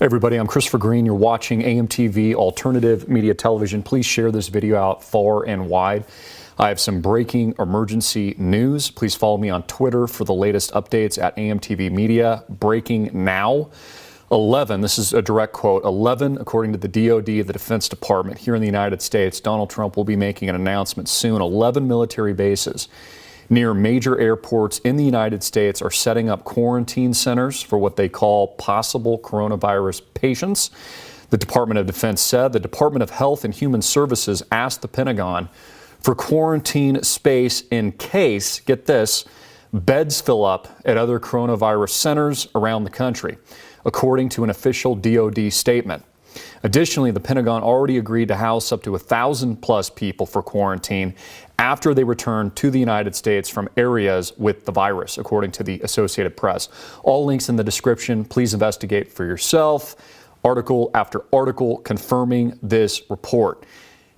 Hey everybody, I'm Christopher Green. You're watching AMTV Alternative Media Television. Please share this video out far and wide. I have some breaking emergency news. Please follow me on Twitter for the latest updates at AMTV Media. Breaking now. 11, this is a direct quote, 11, according to the DoD, the Defense Department here in the United States, Donald Trump will be making an announcement soon. 11 military bases near major airports in the United States are setting up quarantine centers for what they call possible coronavirus patients. The Department of Defense said the Department of Health and Human Services asked the Pentagon for quarantine space in case, get this, beds fill up at other coronavirus centers around the country, according to an official DoD statement. Additionally, the Pentagon already agreed to house up to 1,000+ people for quarantine after they return to the United States from areas with the virus, according to the Associated Press. All links in the description. Please investigate for yourself. Article after article confirming this report.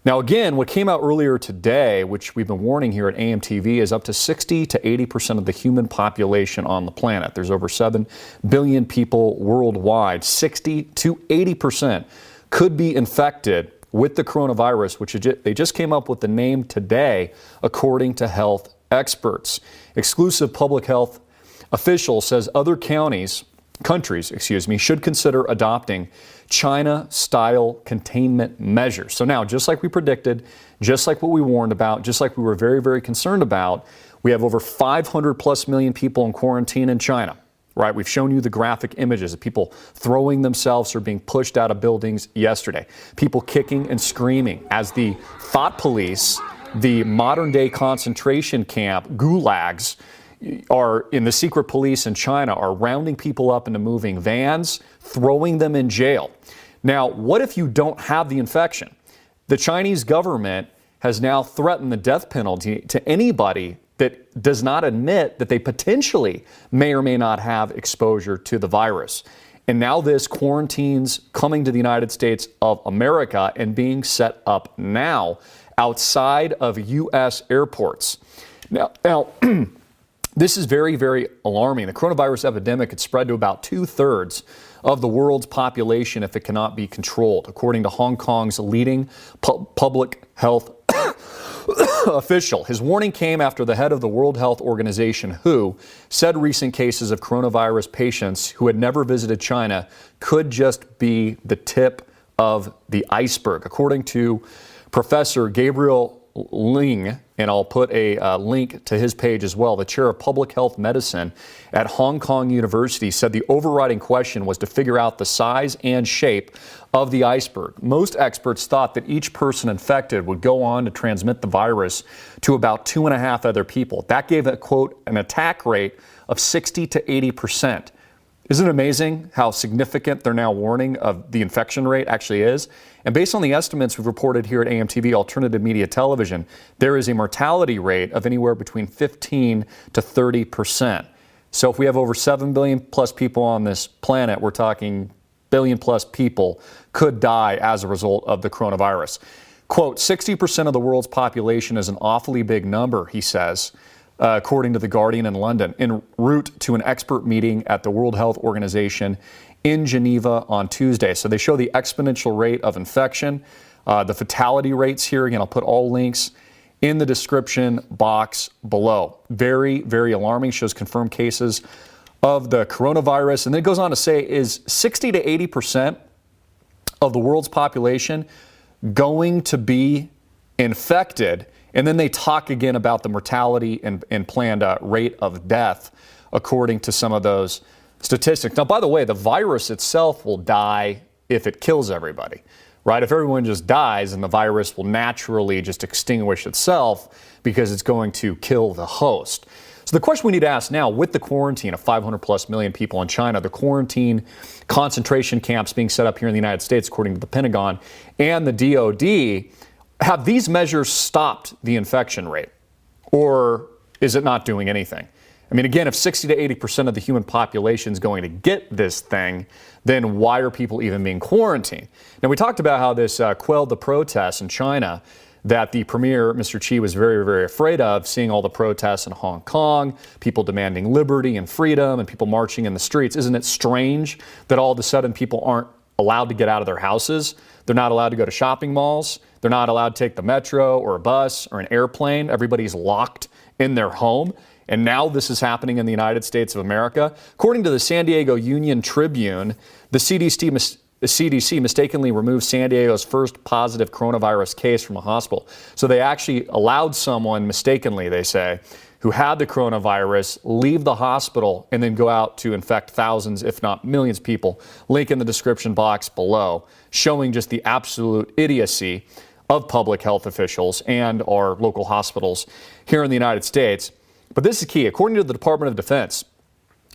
Now, again, what came out earlier today, which we've been warning here at AMTV, is up to 60 to 80% of the human population on the planet. There's over 7 billion people worldwide. 60 to 80% could be infected with the coronavirus, which they just came up with the name today, according to health experts. Exclusive public health official says other countries, should consider adopting China-style containment measures. So now, just like we predicted, just like what we warned about, just like we were very, very concerned about, we have over 500+ million people in quarantine in China, right? We've shown you the graphic images of people throwing themselves or being pushed out of buildings yesterday. People kicking and screaming as the thought police, the modern-day concentration camp gulags, are in the secret police in China are rounding people up into moving vans, throwing them in jail. Now, what if you don't have the infection? The Chinese government has now threatened the death penalty to anybody that does not admit that they potentially may or may not have exposure to the virus. And now this quarantines coming to the United States of America and being set up now outside of U.S. airports. Now, this is very, very alarming. The coronavirus epidemic had spread to about 2/3 of the world's population if it cannot be controlled, according to Hong Kong's leading public health official. His warning came after the head of the World Health Organization, WHO, said recent cases of coronavirus patients who had never visited China could just be the tip of the iceberg. According to Professor Gabriel Ling, and I'll put a link to his page as well, the chair of public health medicine at Hong Kong University, said the overriding question was to figure out the size and shape of the iceberg. Most experts thought that each person infected would go on to transmit the virus to about 2.5 other people. That gave a, quote, an attack rate of 60 to 80%. Isn't it amazing how significant they're now warning of the infection rate actually is? And based on the estimates we've reported here at AMTV Alternative Media Television, there is a mortality rate of anywhere between 15 to 30%. So if we have over 7 billion plus people on this planet, we're talking billion plus people could die as a result of the coronavirus. Quote, 60% of the world's population is an awfully big number, he says. According to The Guardian in London, en route to an expert meeting at the World Health Organization in Geneva on Tuesday. So they show the exponential rate of infection, the fatality rates here. Again, I'll put all links in the description box below. Very, very alarming. Shows confirmed cases of the coronavirus. And then it goes on to say, is 60 to 80% of the world's population going to be infected? And then they talk again about the mortality and planned rate of death, according to some of those statistics. Now, by the way, the virus itself will die if it kills everybody, right? If everyone just dies, then the virus will naturally just extinguish itself because it's going to kill the host. So the question we need to ask now, with the quarantine of 500+ million people in China, the quarantine concentration camps being set up here in the United States, according to the Pentagon and the DoD, have these measures stopped the infection rate, or is it not doing anything? I mean, again, if 60 to 80% of the human population is going to get this thing, then why are people even being quarantined? Now, we talked about how this quelled the protests in China that the premier, Mr. Xi, was very, very afraid of, seeing all the protests in Hong Kong, people demanding liberty and freedom, and people marching in the streets. Isn't it strange that all of a sudden people aren't allowed to get out of their houses? They're not allowed to go to shopping malls. They're not allowed to take the metro or a bus or an airplane. Everybody's locked in their home. And now this is happening in the United States of America. According to the San Diego Union Tribune, the CDC mistakenly removed San Diego's first positive coronavirus case from a hospital. So they actually allowed someone mistakenly, they say, who had the coronavirus leave the hospital and then go out to infect thousands, if not millions of people. Link in the description box below, showing just the absolute idiocy of public health officials and our local hospitals here in the United States. But this is key. According to the Department of Defense,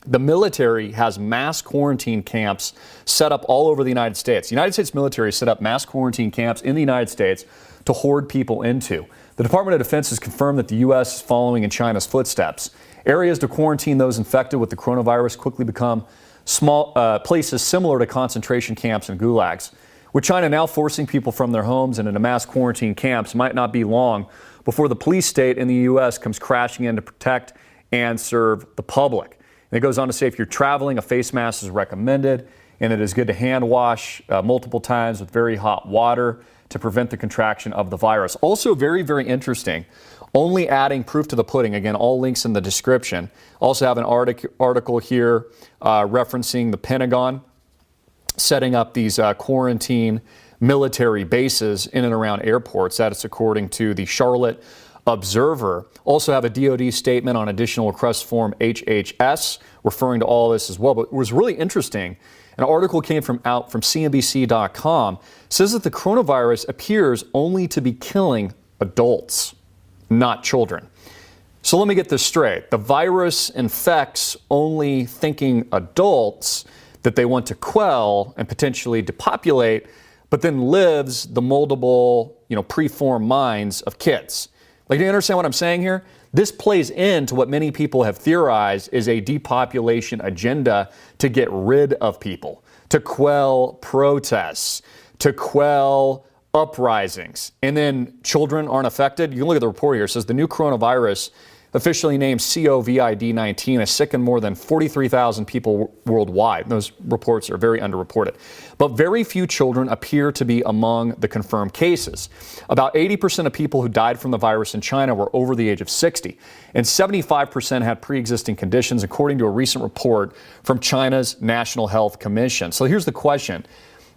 the military has mass quarantine camps set up all over the United States. The United States military set up mass quarantine camps in the United States to hoard people into. The Department of Defense has confirmed that the U.S. is following in China's footsteps. Areas to quarantine those infected with the coronavirus quickly become small places similar to concentration camps and gulags. With China now forcing people from their homes and into mass quarantine camps, might not be long before the police state in the U.S. comes crashing in to protect and serve the public. And it goes on to say if you're traveling, a face mask is recommended, and it is good to hand wash multiple times with very hot water to prevent the contraction of the virus. Also very, very interesting, only adding proof to the pudding. Again, all links in the description. Also have an article here referencing the Pentagon setting up these quarantine military bases in and around airports. That is according to the Charlotte Observer. Also have a DoD statement on additional request form HHS referring to all this as well. But it was really interesting. An article came from CNBC.com, says that the coronavirus appears only to be killing adults, not children. So let me get this straight. The virus infects only thinking adults that they want to quell and potentially depopulate, but then lives the moldable, preformed minds of kids. Like, do you understand what I'm saying here? This plays into what many people have theorized is a depopulation agenda to get rid of people, to quell protests, to quell uprisings. And then children aren't affected. You can look at the report here. It says the new coronavirus, officially named COVID-19, has sickened more than 43,000 people worldwide. Those reports are very underreported. But very few children appear to be among the confirmed cases. About 80% of people who died from the virus in China were over the age of 60, and 75% had pre-existing conditions, according to a recent report from China's National Health Commission. So here's the question.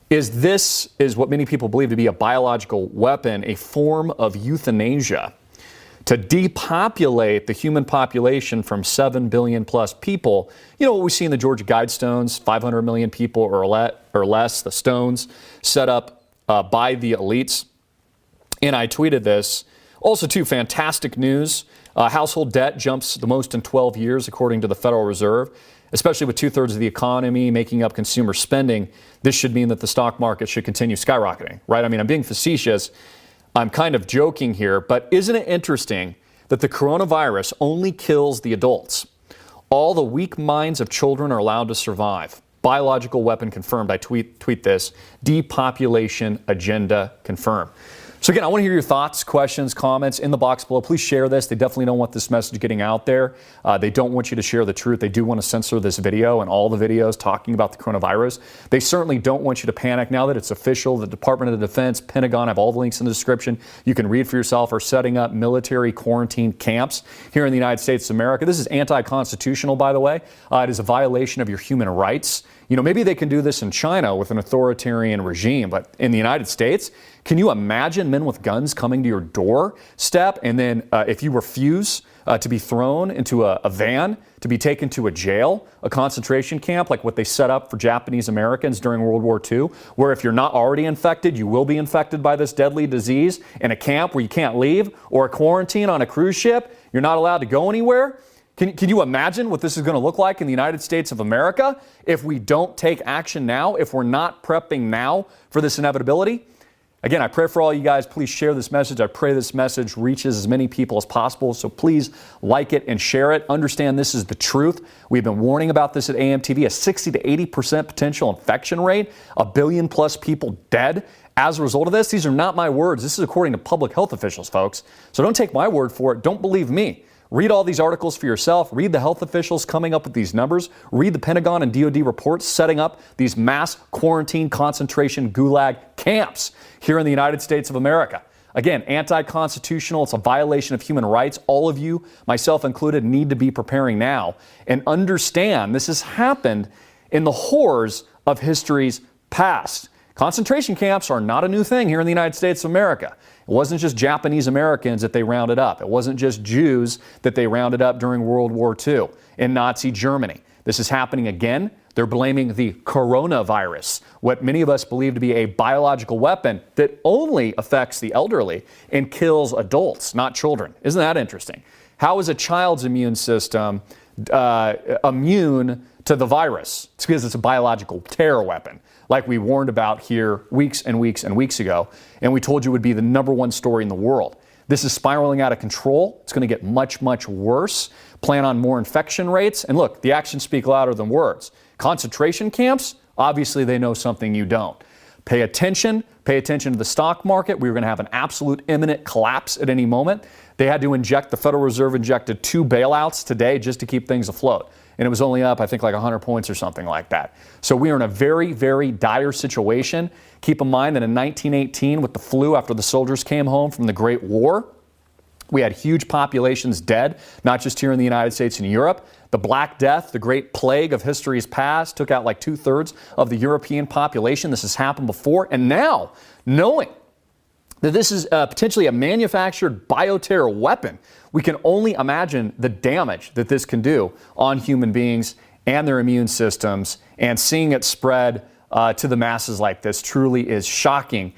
Is what many people believe to be a biological weapon, a form of euthanasia, to depopulate the human population from 7 billion plus people? You know what we see in the Georgia Guidestones, 500 million people or less, the stones set up by the elites. And I tweeted this. Also, too, fantastic news. Household debt jumps the most in 12 years, according to the Federal Reserve, especially with 2/3 of the economy making up consumer spending. This should mean that the stock market should continue skyrocketing, right? I mean, I'm being facetious. I'm kind of joking here, but isn't it interesting that the coronavirus only kills the adults? All the weak minds of children are allowed to survive. Biological weapon confirmed. I tweet this. Depopulation agenda confirmed. So again, I want to hear your thoughts, questions, comments in the box below. Please share this. They definitely don't want this message getting out there. They don't want you to share the truth. They do want to censor this video and all the videos talking about the coronavirus. They certainly don't want you to panic. Now that it's official, the Department of Defense, Pentagon, I have all the links in the description. You can read for yourself, are setting up military quarantine camps here in the United States of America. This is anti-constitutional, by the way. It is a violation of your human rights. Maybe they can do this in China with an authoritarian regime, but in the United States, can you imagine men with guns coming to your doorstep and then if you refuse to be thrown into a van, to be taken to a jail, a concentration camp like what they set up for Japanese Americans during World War II, where if you're not already infected, you will be infected by this deadly disease in a camp where you can't leave, or a quarantine on a cruise ship, you're not allowed to go anywhere? Can you imagine what this is going to look like in the United States of America if we don't take action now, if we're not prepping now for this inevitability? Again, I pray for all you guys. Please share this message. I pray this message reaches as many people as possible. So please like it and share it. Understand this is the truth. We've been warning about this at AMTV, a 60 to 80% potential infection rate, 1 billion plus people dead as a result of this. These are not my words. This is according to public health officials, folks. So don't take my word for it. Don't believe me. Read all these articles for yourself. Read the health officials coming up with these numbers. Read the Pentagon and DoD reports setting up these mass quarantine concentration gulag camps here in the United States of America. Again, anti-constitutional. It's a violation of human rights. All of you, myself included, need to be preparing now and understand this has happened in the horrors of history's past. Concentration camps are not a new thing here in the United States of America. It wasn't just Japanese Americans that they rounded up. It wasn't just Jews that they rounded up during World War II in Nazi Germany. This is happening again. They're blaming the coronavirus, what many of us believe to be a biological weapon that only affects the elderly and kills adults, not children. Isn't that interesting? How is a child's immune system immune to the virus? It's because it's a biological terror weapon, like we warned about here weeks and weeks and weeks ago, and we told you would be the #1 story in the world. This is spiraling out of control. It's going to get much, much worse. Plan on more infection rates. And look, the actions speak louder than words. Concentration camps, obviously they know something you don't. Pay attention to the stock market. We were going to have an absolute imminent collapse at any moment. They had to the Federal Reserve injected 2 bailouts today just to keep things afloat. And it was only up, I think, like 100 points or something like that. So we are in a very, very dire situation. Keep in mind that in 1918, with the flu, after the soldiers came home from the Great War, we had huge populations dead, not just here in the United States and Europe. The Black Death, the great plague of history's past, took out like 2/3 of the European population. This has happened before. And now, knowing that this is potentially a manufactured bioterror weapon, we can only imagine the damage that this can do on human beings and their immune systems. And seeing it spread to the masses like this truly is shocking